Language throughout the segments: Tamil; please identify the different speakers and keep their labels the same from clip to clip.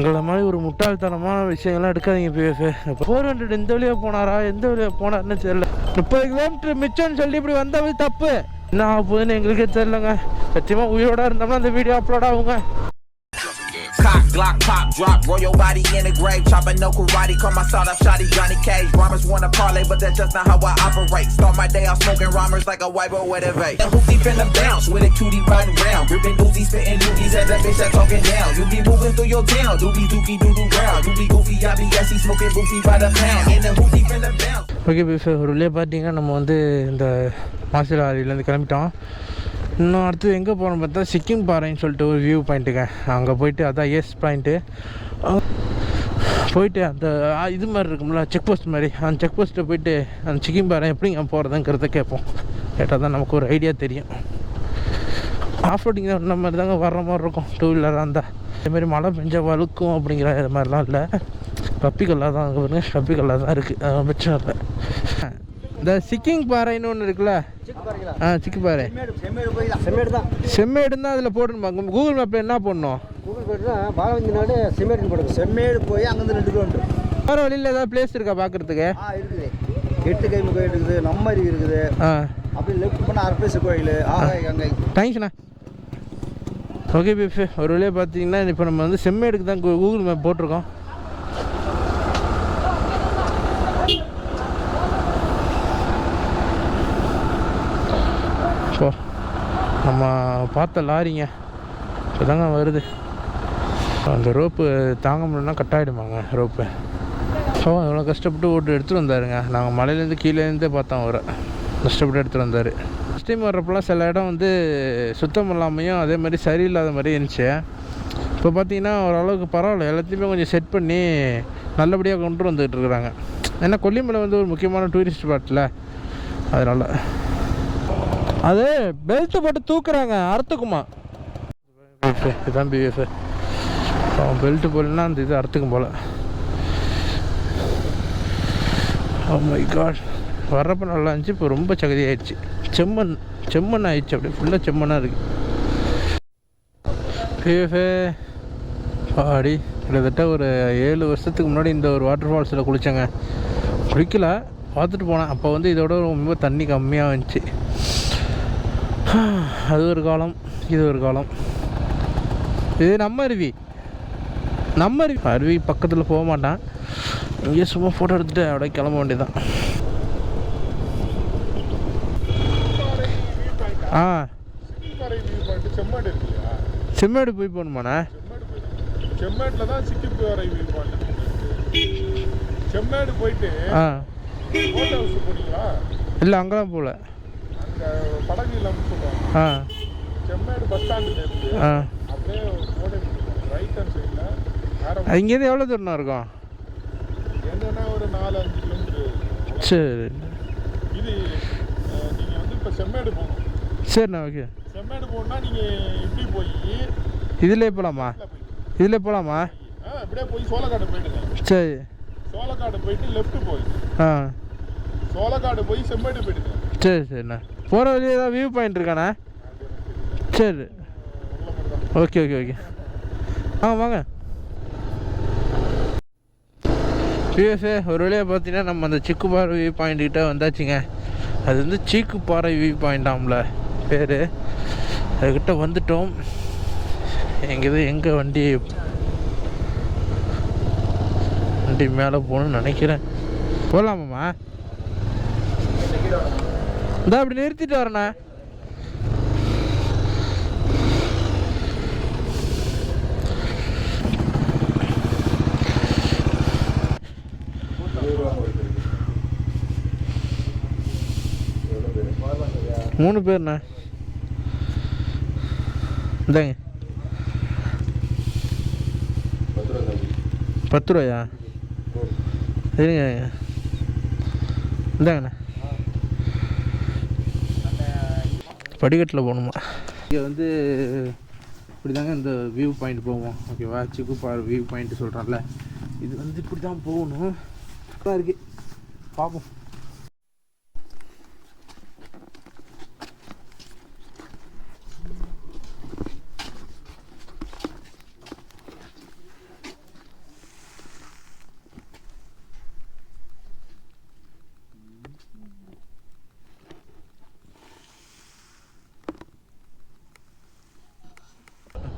Speaker 1: எங்களை மாதிரி ஒரு முட்டாள்தனமான விஷயங்கள்லாம் எடுக்காதீங்க பிஎஃப். 400 இந்த வழியாக போனாரா, எந்த வழியாக போனார்னு தெரியல. 30 கிலோமீட்டர் மிச்சம்னு சொல்லி இப்படி வந்தாவே தப்பு. என்ன ஆக போகுதுன்னு எங்களுக்கே தெரியலங்க. சத்தியமாக உயிரோட இருந்தோம்னா அந்த வீடியோ அப்லோட் ஆகுங்க.
Speaker 2: Cock, Glock, pop, drop, roll your body in the grave. Chopping no karate, call my sawed-off shotty Johnny Cage. Rhymers wanna parlay, but that's just not how I operate. Start my day off smoking rhymers like a white boy with a vape. The hoopty finna bounce with a cutie riding round. Ripping doozies, spitting doozies at that bitch that talking down. You be moving through your town, doobie dookie doo-doo round. You be goofy, I be assy, smoking goofy by the pound. And the hoopty finna bounce. Okay, இப்போ ஒரு வழியாக பார்த்தீங்கன்னா நம்ம வந்து இந்த மாசிலாரியிலேருந்து கிளம்பிட்டோம். இன்னும் அடுத்து எங்கே போகிறோம் பார்த்தா சிக்கிம் பாறைன்னு சொல்லிட்டு ஒரு வியூ பாயிண்ட்டுங்க. அங்கே போயிட்டு அதான் எஸ் பாயிண்ட்டு போயிட்டு அந்த இது மாதிரி இருக்கும்ல செக் போஸ்ட் மாதிரி, அந்த செக் போஸ்ட்டை போயிட்டு அந்த சிக்கிம் பாறை எப்படிங்க போகிறதுங்கிறத கேட்போம். கேட்டால் தான் நமக்கு ஒரு ஐடியா தெரியும். ஆஃப் ரோடிங் தான் இந்த மாதிரி தாங்க வர்ற மாதிரி இருக்கும். 2 வீலராக இருந்தால் இதேமாதிரி மழை பெஞ்சால் வழுக்கும் அப்படிங்கிற இது மாதிரிலாம் இல்லை. கப்பிக்கல்லாக தான் அங்கே பாருங்க, கப்பிக்கல்லாக தான் இருக்குது, அது பிரச்சனை இல்லை. இந்த சிக்கிங் பாறைன்னு ஒன்று இருக்குல்ல, சிக்கு பாறை செம்மேடு தான் அதில் போடணுமா? கூகுள் மேப்பில் என்ன போடணும்?
Speaker 3: கூகுள் போய்ட்டு பாலவந்தி நாடு செம்மேடு போடுங்க. செம்மேடு போய் அங்கேருந்து 2 கிலோமீட்டர்.
Speaker 1: வேறு வழியில் ஏதாவது பிளேஸ் இருக்கா பார்க்குறதுக்கு?
Speaker 3: இருக்குது. 8 கைமு கோயில் இருக்குது, நம்மரி இருக்குது. அப்படி லெஃப்ட் பண்ணால் அரப்பேசு கோயில், ஆகாய் கங்கை.
Speaker 1: தேங்க்ஸ்ண்ணா. ஓகே பிஃப், ஒரு வழியாக பார்த்தீங்கன்னா இப்போ நம்ம வந்து செம்மேடுக்கு தான் கூகுள் மேப் போட்டிருக்கோம். நம்ம பார்த்த லாரிங்க இப்போ தாங்க வருது. அந்த ரோப்பு தாங்க முடியலன்னா கட் ஆகிடுமாங்க ரோப்பு. ஸோ எவ்வளோ கஷ்டப்பட்டு ஓட்டு எடுத்துகிட்டு வந்தாருங்க. நாங்கள் மலையிலேருந்து கீழேருந்தே பார்த்தோம் அவரை கஷ்டப்பட்டு எடுத்துகிட்டு வந்தார். ஃபஸ்ட் டைம் வர்றப்பெல்லாம் சில இடம் வந்து சுத்தம் இல்லாமையும் அதே மாதிரி சரியில்லாத மாதிரி இருந்துச்சு. இப்போ பார்த்தீங்கன்னா ஓரளவுக்கு பரவாயில்ல, எல்லாத்தையுமே கொஞ்சம் செட் பண்ணி நல்லபடியாக கொண்டு வந்துகிட்டு இருக்கிறாங்க. ஏன்னா கொல்லிமலை வந்து ஒரு முக்கியமான டூரிஸ்ட் ஸ்பாட்டில், அதனால் அது பெல்ட்டு போட்டு தூக்குறாங்க அறுத்துக்குமா. இதுதான் பிஎஃப். அவன் பெல்ட்டு போடலன்னா அந்த இது அறுத்துக்கும் போல். ஓ மை காட், வர்றப்போ நல்லா இருந்துச்சு, இப்போ ரொம்ப சகதி ஆயிடுச்சு. செம்மண் ஆயிடுச்சு, அப்படியே ஃபுல்லாக செம்மண்ணாக இருக்குது. பிஎஃப் பாடி கிட்டத்தட்ட ஒரு 7 வருஷத்துக்கு முன்னாடி இந்த ஒரு வாட்டர் ஃபால்ஸில் குளித்தேங்க. குளிக்கல, பார்த்துட்டு போனேன். அப்போ வந்து இதோட ரொம்ப தண்ணி கம்மியாக இருந்துச்சு. அது ஒரு காலம், இது ஒரு காலம். இது நம்ம அருவி பக்கத்தில் போக மாட்டேன். இங்கே சும்மா ஃபோட்டோ எடுத்துகிட்டு அப்படியே கிளம்ப வேண்டியதான். செம்மேடு போய் போகணுமாண்ணா?
Speaker 4: செம்மேட்டில் தான் சிக்கிம் பாறை வியூ பாயிண்ட். செம்மேடு போயிட்டு போட் ஹவுஸ் போனீங்களா?
Speaker 1: இல்லை, அங்கெல்லாம் போகல.
Speaker 4: படகு இல்லாமல் சொல்லுவாங்க. செம்மேடு பஸ் ஸ்டாண்டுலேருந்து அப்படியே போட ரைட் ஹேண்ட் சைடில்.
Speaker 1: இங்கேருந்து எவ்வளோ தூரம் இருக்கும்?
Speaker 4: என்னன்னா ஒரு 4-5 கிலோமீட்டர்.
Speaker 1: சரி,
Speaker 4: இது நீங்கள் வந்து இப்போ செம்மேடு போகணும்.
Speaker 1: சரிண்ணா. ஓகே,
Speaker 4: செம்மேடு போகணுன்னா நீங்கள் இப்படி போய்
Speaker 1: இதிலே போகலாமா? இதில் போகலாமா?
Speaker 4: இப்படியே போய் சோளக்காடு போயிடுங்க.
Speaker 1: சரி,
Speaker 4: சோளக்காடு போயிட்டு லெஃப்ட் போய் சோளக்காடு போய் செம்மேடு போயிடுங்க.
Speaker 1: சரி சரிண்ணா. போகிற வழியே ஏதாவது வியூ பாயிண்ட் இருக்காண்ணா? சரி, ஓகே. வாங்க பிஎஃப்ஏ. ஒரு வழியாக பார்த்தீங்கன்னா நம்ம அந்த சிக்குப்பாறை வியூ பாயிண்ட்கிட்ட வந்தாச்சுங்க. அது வந்து சீக்குப்பாறை வியூ பாயிண்டாம்ல பேர். அதுக்கிட்ட வந்துட்டோம். எங்கே வண்டி மேலே போகணுன்னு நினைக்கிறேன். போகலாமாம்மா? இந்த அப்படி நிறுத்திட்டு வரேண்ணா. மூணு பேர்ண்ணா. இந்தாங்க 10 ரூபாயா? சரிங்க, இந்தாங்கண்ணா. படிக்கட்டில் போகணுமா? இங்கே வந்து இப்படி தாங்க இந்த வியூ பாயிண்ட் போவோம். ஓகேவா? சிக்குப்பாறை வியூ பாயிண்ட் சொல்கிறேன்ல, இது வந்து இப்படி தான் போகணும். இருக்குது, பார்ப்போம்.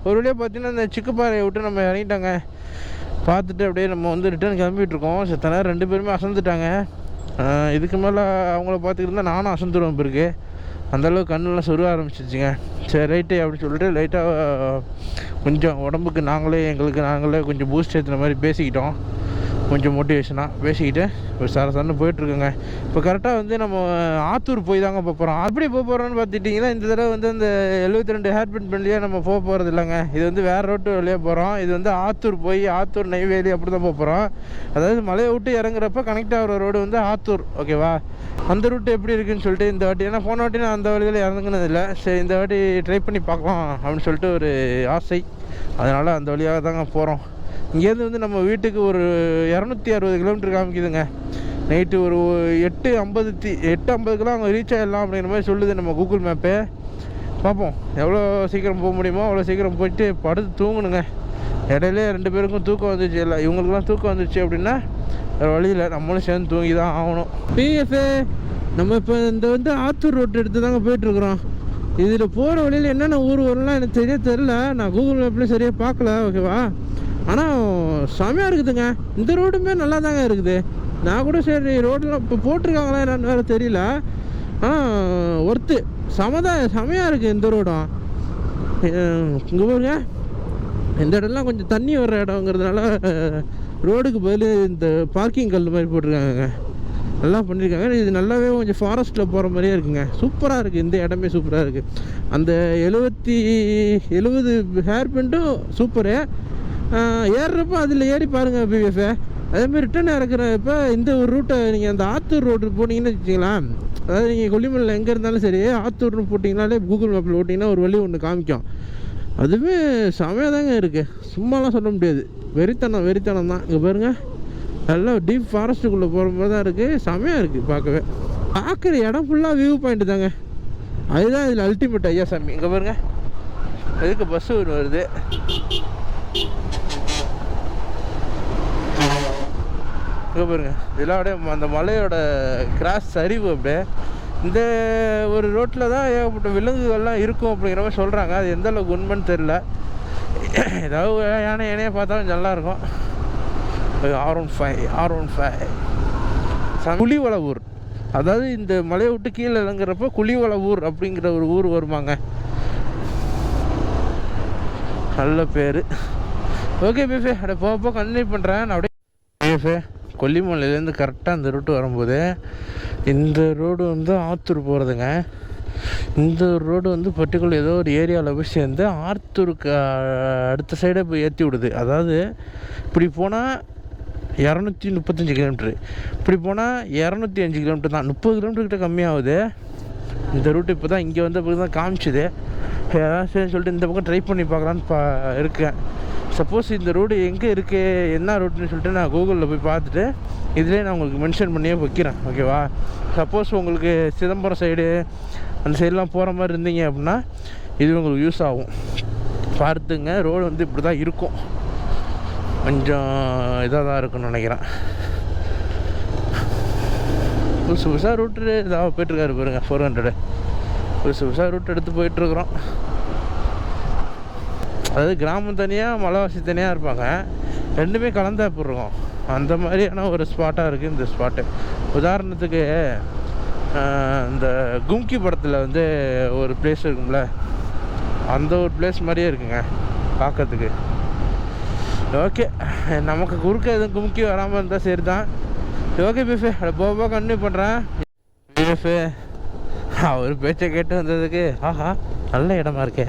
Speaker 1: ஒரு வழியாக பார்த்தீங்கன்னா இந்த சிக்குப்பாறையை விட்டு நம்ம இறங்கிட்டாங்க. பார்த்துட்டு அப்படியே நம்ம வந்து ரிட்டர்ன் கிளம்பிகிட்ருக்கோம். செத்த நேரம் 2 பேருமே அசந்துட்டாங்க. இதுக்கு மேலே அவங்கள பார்த்துக்கிட்டு நானும் அசந்துருவேன் பிறகு. அந்தளவுக்கு கண்ணெல்லாம் சொருக ஆரம்பிச்சிருச்சுங்க. சரி ரைட்டு அப்படின்னு சொல்லிட்டு லைட்டாக கொஞ்சம் உடம்புக்கு நாங்களே கொஞ்சம் பூஸ்ட் ஏற்றுன மாதிரி பேசிக்கிட்டோம். கொஞ்சம் மோட்டிவேஷனாக பேசிக்கிட்டு ஒரு சரசரன்னு போயிட்டுருக்குங்க. இப்போ கரெக்டாக வந்து நம்ம ஆத்தூர் போய் தாங்க போகிறோம். அப்படி போகிறோன்னு பார்த்துட்டிங்கன்னா இந்த தடவை வந்து அந்த 72 ஹேர்பின் வழியாக நம்ம போகிறது இல்லைங்க. இது வந்து வேறு ரோட்டு வழியாக போகிறோம். இது வந்து ஆத்தூர் போய் ஆத்தூர் நெய்வேலி அப்படி தான் போகிறோம். அதாவது மலையை விட்டு இறங்குறப்ப கனெக்ட் ஆகிற ரோடு வந்து ஆத்தூர். ஓகேவா? அந்த ரூட்டு எப்படி இருக்குதுன்னு சொல்லிட்டு இந்த வாட்டி, ஏன்னா போன வாட்டி நான் அந்த வழியில் இறங்குனது இல்லை. சரி இந்த வாட்டி ட்ரை பண்ணி பார்க்கலாம் அப்படின்னு சொல்லிட்டு ஒரு ஆசை. அதனால் அந்த வழியாக தாங்க போகிறோம். இங்கேருந்து வந்து நம்ம வீட்டுக்கு ஒரு 260 கிலோமீட்டர் காமிக்குதுங்க. நைட்டு ஒரு 8:50 அங்கே ரீச் ஆகிடலாம் அப்படிங்கிற மாதிரி சொல்லுது நம்ம கூகுள் மேப்பு. பார்ப்போம் எவ்வளோ சீக்கிரம் போக முடியுமோ அவ்வளோ சீக்கிரம் போயிட்டு படுத்து தூங்கணுங்க. இடையிலே 2 பேருக்கும் தூக்கம் வந்துச்சு. இல்லை இவங்களுக்குலாம் தூக்கம் வந்துச்சு அப்படின்னா வேறு வழியில் நம்மளும் சேர்ந்து தூங்கி தான் ஆகணும். பிஎஃப்ஏ நம்ம இப்போ இந்த வந்து ஆத்தூர் ரோட்டு எடுத்து தாங்க போயிட்டுருக்குறோம். இதில் போகிற வழியில் என்னென்ன ஊர் வரும்லாம் எனக்கு தெரில. நான் கூகுள் மேப்லேயும் சரியாக பார்க்கல. ஓகேவா? ஆனால் செமையாக இருக்குதுங்க. இந்த ரோடுமே நல்லா தாங்க இருக்குது. நான் கூட சரி ரோடெலாம் இப்போ போட்டிருக்காங்களா என்னன்னு வேறு தெரியல. ஒர்த்து செமையாக இருக்குது இந்த ரோடும். இங்கே பாருங்க, இந்த இடம்லாம் கொஞ்சம் தண்ணி வர்ற இடங்கிறதுனால ரோடுக்கு பதில் இந்த பார்க்கிங் கல் மாதிரி போட்டிருக்காங்க. நல்லா பண்ணியிருக்காங்க. இது நல்லாவே கொஞ்சம் ஃபாரஸ்ட்டில் போகிற மாதிரியே இருக்குங்க. சூப்பராக இருக்குது. இந்த இடமே சூப்பராக இருக்குது. அந்த 70 ஹேர் பின்ட்டும் சூப்பரு. ஏறுறப்போ அதில் ஏறி பாருங்கள் பிஎஃப்ஏ. அதேமாதிரி ரிட்டர்ன் இறக்குறப்ப இந்த ஒரு ரூட்டை நீங்கள் அந்த ஆத்தூர் ரோடு போனீங்கன்னு வச்சுக்கலாம். அதாவது நீங்கள் கொல்லிமலையில் எங்கே இருந்தாலும் சரி ஆத்தூர்னு போட்டிங்கனாலே கூகுள் மேப்பில் போட்டிங்கன்னா ஒரு வழி ஒன்று காமிக்கும். அதுவுமே செமையாக தாங்க இருக்குது. சும்மாலாம் சொல்ல முடியாது. வெறித்தனம் தான். இங்கே பாருங்கள், நல்லா டீப் ஃபாரஸ்ட்டுக்குள்ளே போகிற மாதிரி தான் இருக்குது. செமையாக இருக்குது பார்க்கவே. பார்க்குற இடம் ஃபுல்லாக வியூ பாயிண்ட்டு தாங்க. அதுதான் இதில் அல்டிமேட். ஐயா சாமி இங்கே பாருங்கள், அதுக்கு பஸ்ஸு ஒன்று வருது. இங்கே பாருங்க, இதெல்லாம் அப்படியே அந்த மலையோட கிராஸ் சரிவு. அப்படியே இந்த ஒரு ரோட்டில் தான் ஏகப்பட்ட விலங்குகள்லாம் இருக்கும் அப்படிங்கிற மாதிரி சொல்கிறாங்க. அது எந்த அளவுக்கு உண்மைன்னு தெரில. ஏதாவது யானையை பார்த்தாலும் நல்லாயிருக்கும். R15 குழிவளவூர். அதாவது இந்த மலையை விட்டு கீழே இறங்குறப்ப குழிவளவூர் அப்படிங்கிற ஒரு ஊர் வருவாங்க. நல்ல பேர். ஓகே பிஎஃப்ஏ, அப்படியே போக கண்டினியூ பண்ணுறேன் நான். அப்படியே பிஎஃப்ஏ கொல்லிமலையிலேருந்து கரெக்டாக இந்த ரூட்டு வரும்போது இந்த ரோடு வந்து ஆத்தூர் போகிறதுங்க. இந்த ரோடு வந்து பர்டிகுலர் ஏதோ ஒரு ஏரியாவில் போய் சேர்ந்து ஆத்தூருக்கு அடுத்த சைடே போய் ஏற்றி விடுது. அதாவது இப்படி போனால் 235 கிலோமீட்ரு, இப்படி போனால் 205 கிலோமீட்டர் தான். 30 கிலோமீட்டர்கிட்ட கம்மியாகுது. இந்த ரூட்டு இப்போ தான் இங்கே வந்த பிறகு தான் காமிச்சுது. சரி சொல்லிட்டு இந்த பக்கம் ட்ரை பண்ணி பார்க்கலான்னு இருக்கேன். சப்போஸ் இந்த ரோடு எங்கே இருக்குது, என்ன ரோடுன்னு சொல்லிட்டு நான் கூகுளில் போய் பார்த்துட்டு இதிலே நான் உங்களுக்கு மென்ஷன் பண்ணியே வைக்கிறேன். ஓகேவா? சப்போஸ் உங்களுக்கு சிதம்பரம் சைடு அந்த சைடெலாம் போகிற மாதிரி இருந்தீங்க அப்படின்னா இது உங்களுக்கு யூஸ் ஆகும். பார்த்துங்க, ரோடு வந்து இப்படி தான் இருக்கும். கொஞ்சம் இதாக தான் இருக்குன்னு நினைக்கிறேன். புதுசாக ரூட்டு இதாக போய்ட்டுருக்காரு பாருங்க. 400 புதுசாக ரூட் எடுத்து போயிட்டுருக்குறோம். அதாவது கிராமம் தனியாக மலைவாசி தனியாக இருப்பாங்க. ரெண்டுமே கலந்தா போடுறோம். அந்த மாதிரியான ஒரு ஸ்பாட்டாக இருக்குது இந்த ஸ்பாட்டு. உதாரணத்துக்கு இந்த கும்கி படத்தில் வந்து ஒரு பிளேஸ் இருக்கும்ல, அந்த ஒரு பிளேஸ் மாதிரியே இருக்குங்க பார்க்கறதுக்கு. ஓகே, நமக்கு குறுக்க எதுவும் கும்கி வராமல் இருந்தால் சரி தான். ஓகே பிஎஃப்ஏ, அதை போக கண்டினியூ பண்ணுறேன். பிஎஃப்ஏ அவர் பேச்சை கேட்டு வந்ததுக்கு ஆஹா நல்ல இடமா இருக்கே.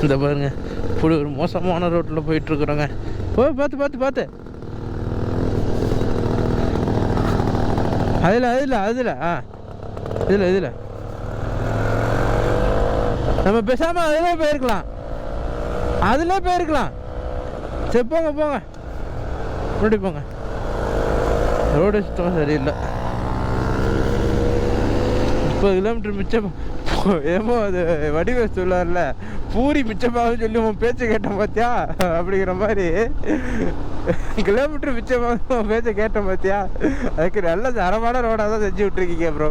Speaker 1: இந்த பாருங்க, இப்படி ஒரு மோசமான ரோட்டில் போயிட்டுருக்குறோங்க. பார்த்து அதில் இதில் நம்ம பேசாமல் அதிலே போயிருக்கலாம். சரி போங்க முன்னாடி போங்க. ரோடு சுத்தமாக சரியில்லை. 30 கிலோமீட்டர் மிச்சம். ஏமோ அது வடிவே சொல்லார்ல, பூரி மிச்சமாகும் சொல்லி உன் பேச்சை கேட்டேன் பார்த்தியா அப்படிங்கிற மாதிரி கிலோமீட்டர் மிச்சமாக உன் பேச்சை கேட்டேன் பார்த்தியா. அதுக்கு நல்ல தரமான ரோடாக தான் செஞ்சு விட்ருக்கீங்க ப்ரோ.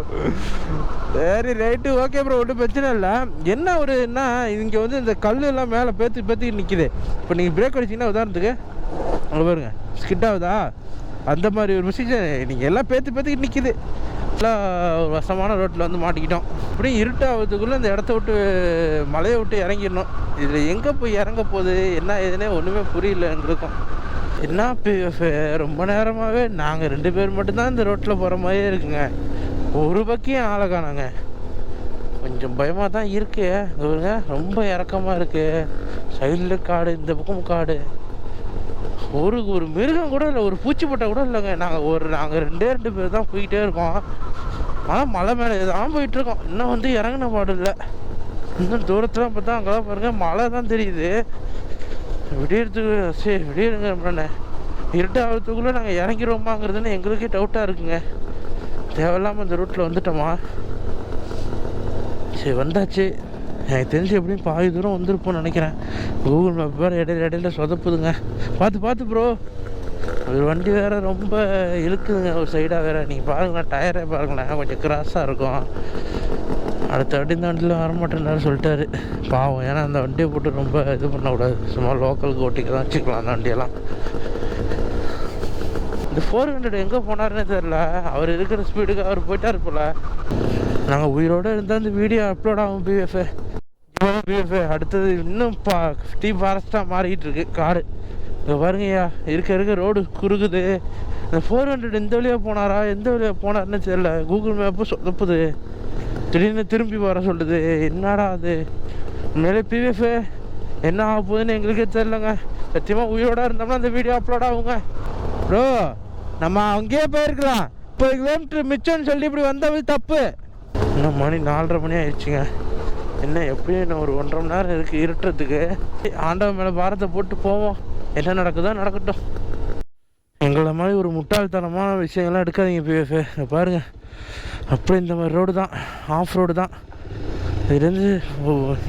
Speaker 1: சரி ரைட்டு ஓகே ப்ரோ, ஒன்றும் பிரச்சனை இல்லை. என்ன ஒருன்னா இங்கே வந்து இந்த கல் எல்லாம் மேலே பேத்து நிற்கிது. இப்போ நீங்கள் பிரேக் அடிச்சிங்கன்னா உதாரணத்துக்கு அங்கே பாருங்க ஸ்கிட் ஆகுதா, அந்த மாதிரி ஒரு மிஷின் நீங்கள் எல்லாம் பேத்துக்கிட்டு நிற்கிது. எல்லாம் ஒரு வசமான ரோட்டில் வந்து மாட்டிக்கிட்டோம். அப்படியே இருட்டாகிறதுக்குள்ளே இந்த இடத்த விட்டு மலையை விட்டு இறங்கிடணும். இதில் எங்கே போய் இறங்க போகுது என்ன ஏதுன்னே ஒன்றுமே புரியல எங்களுக்கும். என்ன ரொம்ப நேரமாகவே நாங்கள் 2 பேர் மட்டும்தான் இந்த ரோட்டில் போகிற மாதிரியே இருக்குங்க. ஒரு பக்கம் ஆளை காணாங்க. கொஞ்சம் பயமாக தான் இருக்குது. ரொம்ப இறக்கமாக இருக்குது. சைடில் காடு, இந்த பக்கம் காடு. ஒரு மிருகம் கூட இல்லை, ஒரு பூச்சிப்பட்டை கூட இல்லைங்க. நாங்கள் 2 பேர் தான் போய்கிட்டே இருக்கோம். ஆனால் மலை மேலே தான் போயிட்டுருக்கோம். இன்னும் வந்து இறங்கின பாடு இல்லை. இன்னும் தூரத்தில் பார்த்தா அங்கே தான் பாருங்கள் மழை தான் தெரியுது. விடியறதுக்கு சரி விடியிருங்க அப்படின்னே இருட்டாகிறதுக்குள்ளே நாங்கள் இறங்கிடுவோமாங்கிறதுன்னு எங்களுக்கே டவுட்டாக இருக்குங்க. தேவையில்லாமல் இந்த ரூட்டில் வந்துட்டோமா. சரி வந்தாச்சு. எனக்கு தெரிஞ்சு எப்படியும் பாதி தூரம் வந்திருப்போம்னு நினைக்கிறேன். கூகுள் மேப் வேறு இடையில சொதப்புதுங்க. பார்த்து ப்ரோ, ஒரு வண்டி வேறு ரொம்ப இழுக்குதுங்க ஒரு சைடாக வேறு. நீங்கள் பாருங்களேன், டயரே பாருங்களேன், கொஞ்சம் கிராஸாக இருக்கும். அடுத்த வாட்டி இந்த வண்டியில் வரமாட்டேன்னு சொல்லிட்டாரு பாவம். ஏன்னா அந்த வண்டியை போட்டு ரொம்ப இது பண்ணக்கூடாது, சும்மா லோக்கலுக்கு ஓட்டிக்க தான் வச்சுக்கலாம் அந்த வண்டியெல்லாம். இந்த 400 எங்கே போனாருன்னே தெரில. அவர் இருக்கிற ஸ்பீடுக்கு அவர் போயிட்டார் போல். நாங்கள் உயிரோடு இருந்தால் இந்த வீடியோ அப்லோட் ஆகும் பிஎஃப்ஏ. அடுத்தது இன்னும் டீப் ஃபாரஸ்ட்டாக மாறிக்கிட்டு இருக்கு காடு. இங்கே பாருங்கய்யா, இருக்க ரோடு குறுகுது. இந்த 400 இந்த வழியாக போனாரா எந்த வழியாக போனார்னு தெரியல. கூகுள் மேப்பு சொதப்புது, திடீர்னு திரும்பி வர சொல்லுது. என்னடா அது உண்மையிலே பிஎஃப்ஏ என்ன ஆக போகுதுன்னு எங்களுக்கே தெரிலங்க. சத்தியமாக உயிரோடு இருந்தோம்னா அந்த வீடியோ அப்லோட் ஆகுங்க ப்ரோ. நம்ம அங்கேயே போயிருக்கலாம். 30 கிலோமீட்டர் மிச்சம்னு சொல்லி இப்படி வந்தது தப்பு. இன்னும் மணி 4:30 மணி ஆயிடுச்சுங்க. என்ன எப்படியும் இன்னும் ஒரு 1.5 மணி நேரம் இருக்குது இருட்டுறதுக்கு. ஆண்டவன் மேலே பாரத்தை போட்டு போவோம். என்ன நடக்குதோ நடக்கட்டும். எங்களை மாதிரி ஒரு முட்டாள்தனமான விஷயங்கள்லாம் எடுக்காதீங்க பிஎஃப்ஏ. பாருங்கள் அப்படி இந்த மாதிரி ரோடு தான், ஆஃப் ரோடு தான். இதுலேருந்து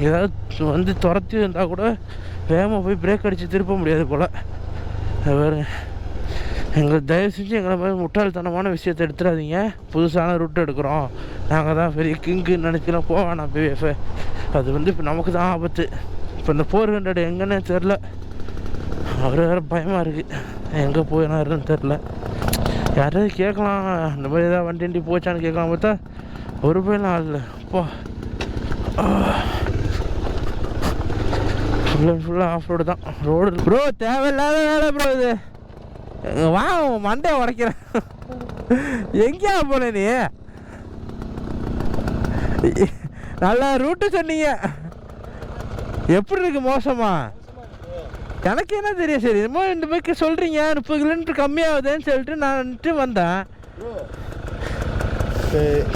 Speaker 1: ஏதாவது வந்து துரத்தி இருந்தால் கூட வேகமாக போய் பிரேக் அடித்து திருப்ப முடியாது போல். பாருங்க, எங்களுக்கு தயவு செஞ்சு எங்களை மாதிரி முட்டாள்தனமான விஷயத்தை எடுத்துடாதீங்க. புதுசான ரூட் எடுக்கிறோம், நாங்கள் தான் பெரிய கிங்குன்னு நினச்சிலாம் போக வேணாம் பிஎஃப்ஏ. அது வந்து இப்போ நமக்கு தான் ஆபத்து. இப்போ இந்த 400 எங்கன்னே தெரில. அவர் வேறு பயமாக இருக்குது, எங்கே போயினாருன்னு தெரில. யாராவது கேட்கலாம், இந்த மாதிரி ஏதாவது வண்டி போச்சான்னு கேட்கலாம். பார்த்தா ஒரு பையெல்லாம் ஆள் இல்லை. அப்பா ஃபுல்லாக ஆஃப் ரோடு தான். ரோடு ப்ரோ தேவையில்லாத வேலை ப்ரோ இது. வா மண்டையை உடைக்கிறேன். எங்கேயா போன நீ? நல்லா ரூட்டு சொன்னீங்க, எப்படி இருக்கு மோசமா? எனக்கு என்ன தெரியும். சரி என்னமோ இந்த பைக்கு சொல்கிறீங்க 30 கிலோமீட்டர் கம்மியாகுதுன்னு சொல்லிட்டு நான் வந்தேன்.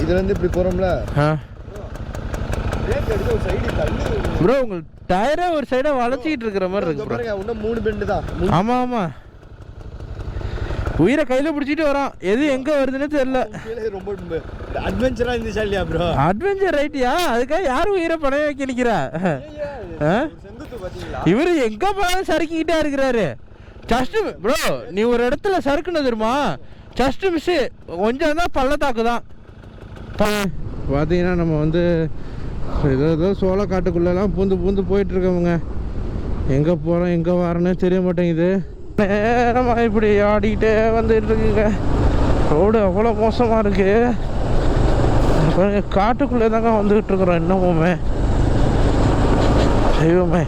Speaker 3: இதுலேருந்து இப்படி போகிறோம்ல
Speaker 1: ப்ரோ, உங்கள் டயரே ஒரு சைடாக வளைச்சிக்கிட்டு இருக்கிற மாதிரி இருக்கு ப்ரோ.
Speaker 3: இன்னும் 3 பெண்டு தான்.
Speaker 1: ஆமாம் ஆமாம், உயிரை கையில் பிடிச்சிட்டு வரோம். எது எங்கே வருதுன்னு தெரியல.
Speaker 3: ரொம்ப அட்வென்ச்சராக இருந்துச்சா இல்லையா ப்ரோ?
Speaker 1: அட்வென்ச்சர் ரைட்டியா? அதுக்காக யாரும் உயிரை பணைய வைக்க நிற்கிறா? இவரு எங்க போனாலும் சறுக்கிக்கிட்டே இருக்கிறாரு. ஜஸ்ட் ப்ரோ, நீ ஒரு இடத்துல சறுக்குன்னு தெரியுமா? ஜஸ்ட் மிஸ், கொஞ்சம் தான் பள்ளத்தாக்கு தான். பார்த்தீங்கன்னா நம்ம வந்து ஏதோ சோளக்காட்டுக்குள்ளெல்லாம் பூந்து போயிட்டுருக்கோமுங்க. எங்கே போகிறோம் எங்கே வரேன்னு தெரிய மாட்டேங்குது. நேரமாக இப்படி ஆடிக்கிட்டே வந்துட்டு இருக்குங்க. ரோடு அவ்வளோ மோசமாக இருக்குது. காட்டுக்குள்ளே தாங்க வந்துக்கிட்டு இருக்கிறோம் இன்னமுமே. தெய்வமே,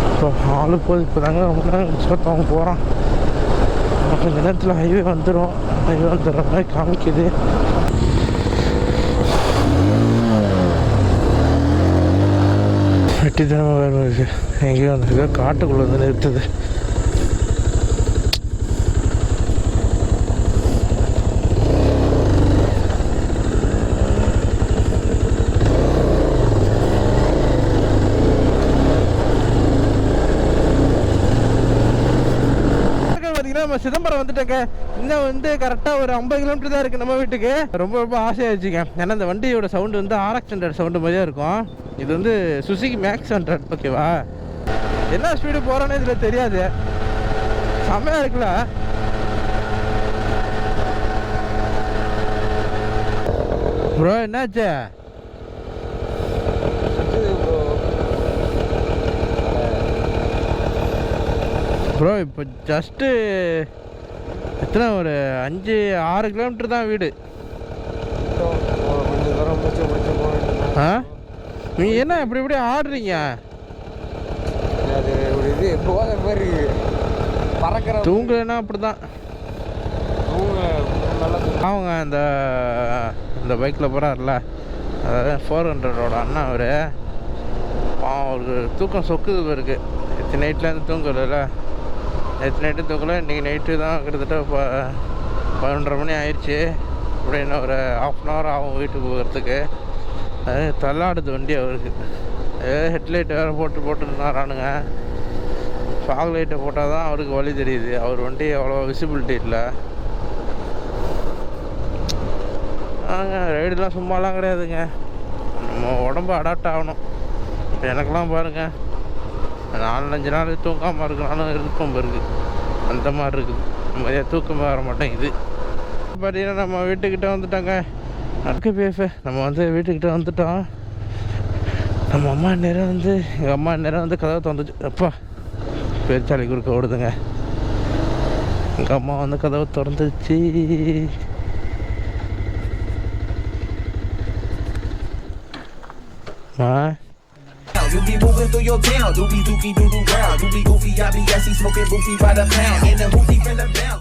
Speaker 1: இப்போ ஆளு போது இப்போ தாங்க ரொம்ப நேரம் அவங்க போகிறான். கொஞ்ச நேரத்தில் ஹைவே வந்துடும். ஹைவே வந்துடுற மாதிரி காமிக்குது. வெட்டி தினமாக வேறு இருக்குது. எங்கேயும் வந்துருக்கு, காட்டுக்குள்ளே வந்து நிறுத்துது. நம்ம சிதம்பரம் வந்துட்டேங்க. இன்னும் வந்து கரெக்டாக ஒரு 50 கிலோமீட்டர் தான் இருக்குது நம்ம வீட்டுக்கு. ரொம்ப ரொம்ப ஆசையாகிடுச்சுங்க. ஏன்னா இந்த வண்டியோட சவுண்டு வந்து RX 100 சவுண்டு மாதிரியே இருக்கும். இது வந்து சுசுகி மேக்ஸ் 100, ஓகேவா? என்ன ஸ்பீடு போகிறோன்னே இதில் தெரியாது. செம்மையாக இருக்குல்ல. ப்ரோ என்னாச்சு? ப்ரோ இப்போ ஜஸ்ட்டு எத்தனை ஒரு 5-6 கிலோமீட்டர் தான் வீடு. ஆ நீங்கள் என்ன இப்படி ஆடுறீங்க?
Speaker 3: அது ஒரு இது போகிற மாதிரி பறக்கிற
Speaker 1: தூங்கலைன்னா அப்படி தான் அவங்க இந்த பைக்கில் போகிறார்ல, அதாவது 400ஓட அண்ணா அவர். அவருக்கு தூக்கம் சொக்குது இருக்குது. நேற்று நைட்லேருந்து தூங்கல. நேற்று நைட்டு தூக்கல, இன்றைக்கி நைட்டு தான் கிட்டத்தட்ட 11:30 மணி ஆயிடுச்சு. இப்படி இன்னும் ஒரு 1/2 அன் ஹவர் ஆகும் வீட்டுக்கு போகிறதுக்கு. அது தள்ளாடுது வண்டி அவருக்கு. ஹெட்லைட் வேறு போட்டுருந்தாரானுங்க. ஃபாக் லைட்டை போட்டால் தான் அவருக்கு வழி தெரியுது. அவர் வண்டி அவ்வளோ விசிபிலிட்டி இல்லை. ரைடுலாம் சும்மாலாம் கிடையாதுங்க. நம்ம உடம்பு அடாப்ட் ஆகணும். இப்போ எனக்கெல்லாம் பாருங்கள், 4-5 நாள் தூங்காமல் இருக்கனாலும் இருக்கும் இருக்குது. அந்த மாதிரி இருக்குது. நிறைய தூக்கமாக வர மாட்டேங்குது. பார்த்தீங்கன்னா நம்ம வீட்டுக்கிட்ட வந்துட்டோங்க. நடக்க பேச நம்ம வந்து வீட்டுக்கிட்ட வந்துட்டோம். நம்ம அம்மா நேரம் வந்து எங்கள் அம்மா நேரம் வந்து கதவை திறந்துச்சு. அப்பா பெருச்சாலி குறுக்க ஓடுதுங்க. எங்கள் அம்மா வந்து கதவை திறந்துச்சு.
Speaker 2: You be moving through your town, doobie dookie doo doo wow. You be goofy, I be gassy, smoking goofy by the pound. In the hoopty from the bounce.